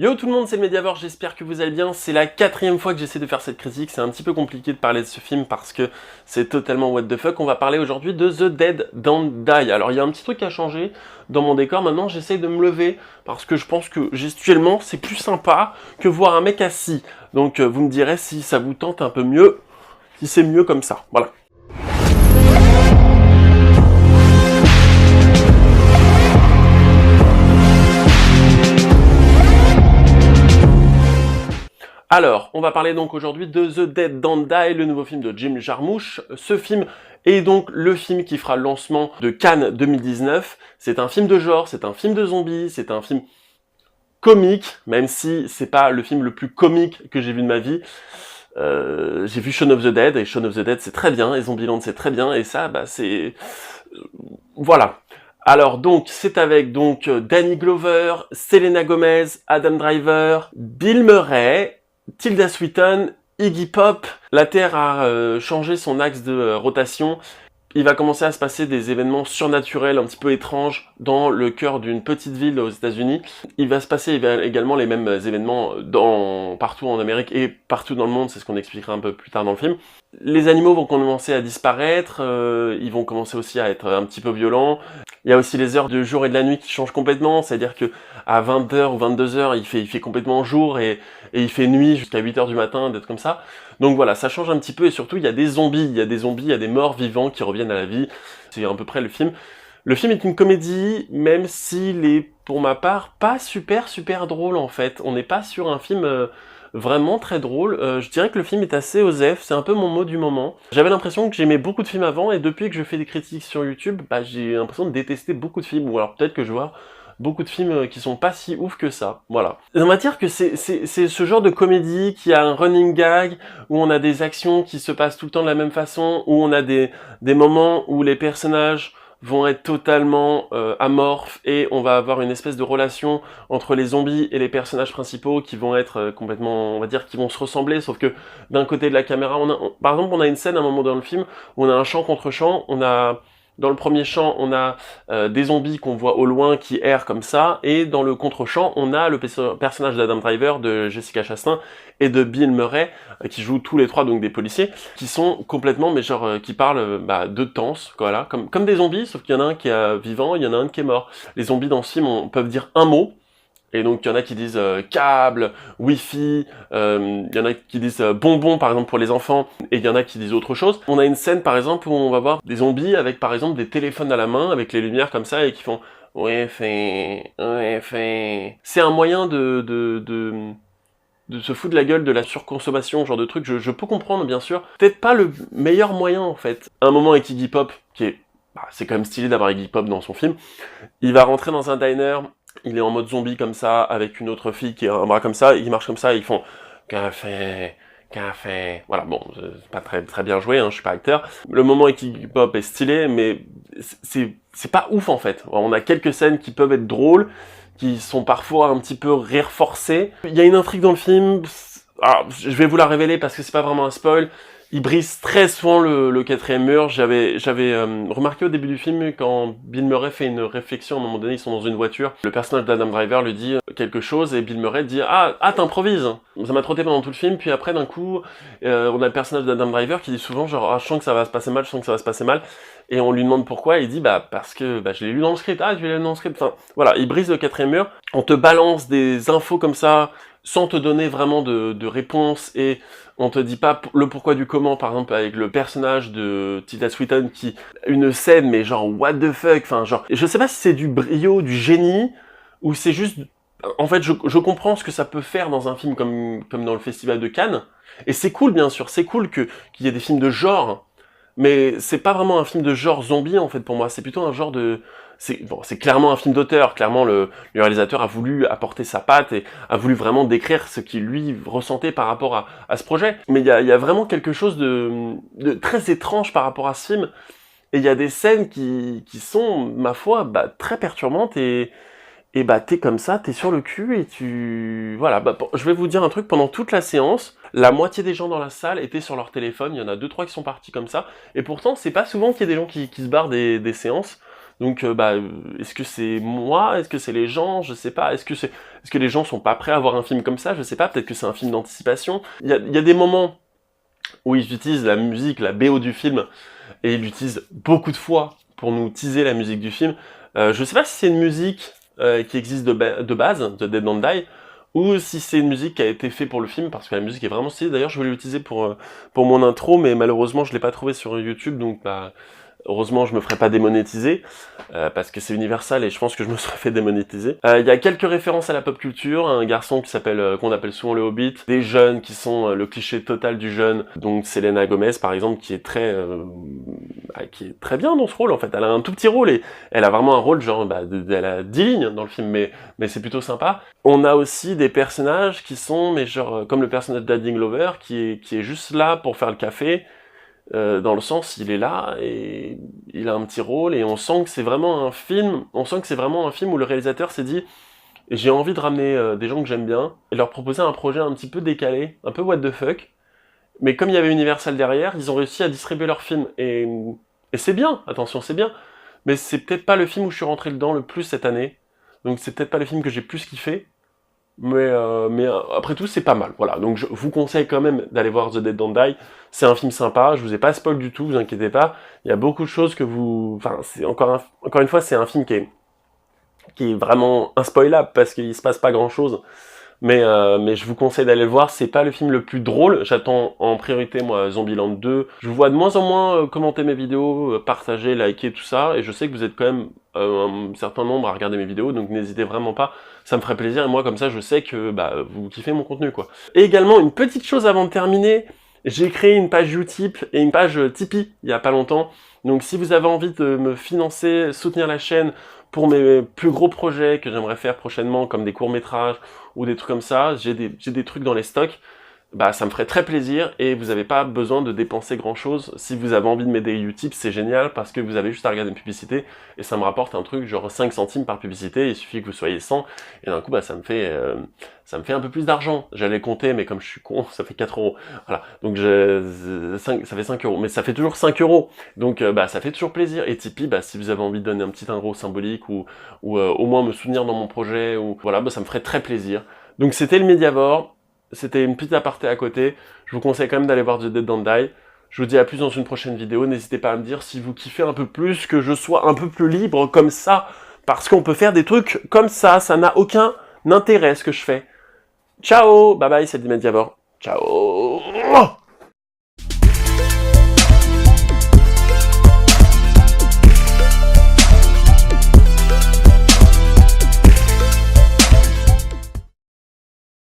Yo tout le monde, c'est le Mediavore, j'espère que vous allez bien. C'est la 4e fois que j'essaie de faire cette critique, c'est un petit peu compliqué de parler de ce film parce que c'est totalement what the fuck. On va parler aujourd'hui de The Dead Don't Die. Alors il y a un petit truc qui a changé dans mon décor, maintenant j'essaie de me lever parce que je pense que gestuellement c'est plus sympa que voir un mec assis. Donc vous me direz si ça vous tente un peu mieux, si c'est mieux comme ça, voilà. Alors, on va parler donc aujourd'hui de The Dead Don't Die, le nouveau film de Jim Jarmusch. Ce film est donc le film qui fera le lancement de Cannes 2019. C'est un film de genre, c'est un film de zombies, c'est un film comique, même si c'est pas le film le plus comique que j'ai vu de ma vie. J'ai vu Shaun of the Dead, et Shaun of the Dead c'est très bien, et Zombieland c'est très bien, et ça, bah c'est... voilà. Alors donc, c'est avec donc Danny Glover, Selena Gomez, Adam Driver, Bill Murray, Tilda Swinton, Iggy Pop. La Terre a changé son axe de rotation. Il va commencer à se passer des événements surnaturels un petit peu étranges dans le cœur d'une petite ville aux États-Unis. Il va se passer également les mêmes événements partout en Amérique et partout dans le monde, c'est ce qu'on expliquera un peu plus tard dans le film. Les animaux vont commencer à disparaître, ils vont commencer aussi à être un petit peu violents. Il y a aussi les heures du jour et de la nuit qui changent complètement, c'est-à-dire que à 20h ou 22h, il fait complètement jour et il fait nuit jusqu'à 8h du matin, d'être comme ça. Donc voilà, ça change un petit peu et surtout il y a des zombies, il y a des morts vivants qui reviennent à la vie. C'est à peu près le film. Le film est une comédie, même s'il est, pour ma part, pas super drôle en fait. On n'est pas sur un film vraiment très drôle. Je dirais que le film est assez osef, c'est un peu mon mot du moment. J'avais l'impression que j'aimais beaucoup de films avant, et depuis que je fais des critiques sur YouTube, bah, j'ai l'impression de détester beaucoup de films, ou alors peut-être que je vois beaucoup de films qui sont pas si ouf que ça, voilà. On va dire que c'est ce genre de comédie qui a un running gag, où on a des actions qui se passent tout le temps de la même façon, où on a des moments où les personnages vont être totalement amorphes, et on va avoir une espèce de relation entre les zombies et les personnages principaux qui vont être complètement, on va dire, qui vont se ressembler, sauf que d'un côté de la caméra, par exemple, on a une scène à un moment dans le film où on a un champ contre champ, dans le premier champ, on a des zombies qu'on voit au loin qui errent comme ça, et dans le contre-champ, on a le personnage d'Adam Driver, de Jessica Chastain et de Bill Murray, qui jouent tous les trois donc des policiers, qui sont complètement, mais genre, qui parlent de tense, voilà, comme des zombies, sauf qu'il y en a un qui est vivant, il y en a un qui est mort. Les zombies dans ce film peuvent dire un mot, et donc il y en a qui disent câble, wifi, il y en a qui disent bonbon par exemple pour les enfants, et il y en a qui disent autre chose. On a une scène par exemple où on va voir des zombies avec par exemple des téléphones à la main, avec les lumières comme ça, et qui font ouais fait. C'est un moyen de se foutre de la gueule de la surconsommation, genre de truc. Je peux comprendre bien sûr, peut-être pas le meilleur moyen en fait. Un moment avec Iggy Pop, qui est... c'est quand même stylé d'avoir Iggy Pop dans son film. Il va rentrer dans un diner, il est en mode zombie comme ça, avec une autre fille qui a un bras comme ça, ils marchent comme ça, et ils font café, café. Voilà, bon, c'est pas très bien joué, hein, je suis pas acteur. Le moment avec Iggy Pop est stylé, mais c'est pas ouf en fait. On a quelques scènes qui peuvent être drôles, qui sont parfois un petit peu rire forcé. Il y a une intrigue dans le film, alors, je vais vous la révéler parce que c'est pas vraiment un spoil. Il brise très souvent le quatrième mur. J'avais remarqué au début du film, quand Bill Murray fait une réflexion, à un moment donné, ils sont dans une voiture, le personnage d'Adam Driver lui dit quelque chose, et Bill Murray dit « Ah, t'improvises !» Ça m'a trotté pendant tout le film, puis après, d'un coup, on a le personnage d'Adam Driver qui dit souvent genre « Ah, je sens que ça va se passer mal, je sens que ça va se passer mal », et on lui demande pourquoi, et il dit « Bah, parce que je l'ai lu dans le script, ah, je l'ai lu dans le script », enfin, voilà, il brise le quatrième mur, on te balance des infos comme ça, sans te donner vraiment de réponse, et on te dit pas le pourquoi du comment, par exemple avec le personnage de Tilda Swinton qui... Une scène, mais genre what the fuck, enfin genre... Je sais pas si c'est du brio, du génie, ou c'est juste... En fait, je comprends ce que ça peut faire dans un film comme dans le Festival de Cannes, et c'est cool bien sûr, c'est cool qu'il y ait des films de genre, mais c'est pas vraiment un film de genre zombie en fait pour moi, c'est plutôt un genre de... C'est clairement un film d'auteur, clairement le réalisateur a voulu apporter sa patte et a voulu vraiment décrire ce qu'il lui ressentait par rapport à ce projet. Mais il y a vraiment quelque chose de très étrange par rapport à ce film, et il y a des scènes qui sont, ma foi, très perturbantes, et t'es comme ça, t'es sur le cul, et tu... Voilà, je vais vous dire un truc, pendant toute la séance, la moitié des gens dans la salle étaient sur leur téléphone, il y en a 2-3 qui sont partis comme ça, et pourtant c'est pas souvent qu'il y ait des gens qui se barrent des séances. Donc est-ce que c'est moi? Est-ce que c'est les gens? Je sais pas. Est-ce que les gens sont pas prêts à voir un film comme ça? Je sais pas, peut-être que c'est un film d'anticipation. Il y a des moments où ils utilisent la musique, la BO du film, et ils l'utilisent beaucoup de fois pour nous teaser la musique du film. Je sais pas si c'est une musique qui existe de base, de Dead Don't Die, ou si c'est une musique qui a été faite pour le film, parce que la musique est vraiment stylée. D'ailleurs, je voulais l'utiliser pour mon intro, mais malheureusement, je l'ai pas trouvé sur YouTube, donc heureusement, je me ferai pas démonétiser, parce que c'est Universal et je pense que je me serais fait démonétiser. Il y a quelques références à la pop culture, un garçon qui s'appelle, qu'on appelle souvent le Hobbit, des jeunes qui sont le cliché total du jeune, donc Selena Gomez par exemple, qui est très bien dans ce rôle en fait. Elle a un tout petit rôle et elle a vraiment un rôle genre, elle a 10 lignes dans le film, mais c'est plutôt sympa. On a aussi des personnages qui sont, mais genre, comme le personnage d'Adding Glover, qui est juste là pour faire le café, dans le sens, il est là et il a un petit rôle et on sent que c'est vraiment un film. On sent que c'est vraiment un film où le réalisateur s'est dit j'ai envie de ramener des gens que j'aime bien et leur proposer un projet un petit peu décalé, un peu what the fuck. Mais comme il y avait Universal derrière, ils ont réussi à distribuer leur film et c'est bien. Attention, c'est bien. Mais c'est peut-être pas le film où je suis rentré dedans le plus cette année. Donc c'est peut-être pas le film que j'ai plus kiffé. Mais après tout, c'est pas mal. Voilà, donc je vous conseille quand même d'aller voir The Dead Don't Die. C'est un film sympa, je vous ai pas spoil du tout, vous inquiétez pas. Il y a beaucoup de choses que vous... Enfin, c'est encore une fois, c'est un film qui est vraiment inspoilable, parce qu'il se passe pas grand-chose. Mais je vous conseille d'aller le voir, c'est pas le film le plus drôle. J'attends en priorité, moi, Zombieland 2. Je vous vois de moins en moins commenter mes vidéos, partager, liker, tout ça. Et je sais que vous êtes quand même un certain nombre à regarder mes vidéos, donc n'hésitez vraiment pas. Ça me ferait plaisir, et moi, comme ça, je sais que vous kiffez mon contenu, quoi. Et également, une petite chose avant de terminer, j'ai créé une page Utip et une page Tipeee il y a pas longtemps. Donc si vous avez envie de me financer, soutenir la chaîne pour mes plus gros projets que j'aimerais faire prochainement, comme des courts-métrages ou des trucs comme ça, j'ai des trucs dans les stocks, ça me ferait très plaisir et vous n'avez pas besoin de dépenser grand chose. Si vous avez envie de m'aider Utip, c'est génial parce que vous avez juste à regarder une publicité et ça me rapporte un truc genre 5 centimes par publicité, il suffit que vous soyez 100 et d'un coup ça me fait un peu plus d'argent. J'allais compter mais comme je suis con, ça fait 4 euros. Voilà, donc ça fait 5 euros, mais ça fait toujours 5 euros. Donc ça fait toujours plaisir. Et Tipeee, si vous avez envie de donner un petit euro symbolique ou au moins me soutenir dans mon projet, ou voilà, ça me ferait très plaisir. Donc c'était le Mediavore. C'était une petite aparté à côté. Je vous conseille quand même d'aller voir The Dead Don't Die. Je vous dis à plus dans une prochaine vidéo. N'hésitez pas à me dire si vous kiffez un peu plus, que je sois un peu plus libre comme ça. Parce qu'on peut faire des trucs comme ça. Ça n'a aucun intérêt ce que je fais. Ciao, bye bye, c'est le Mediavore. Ciao.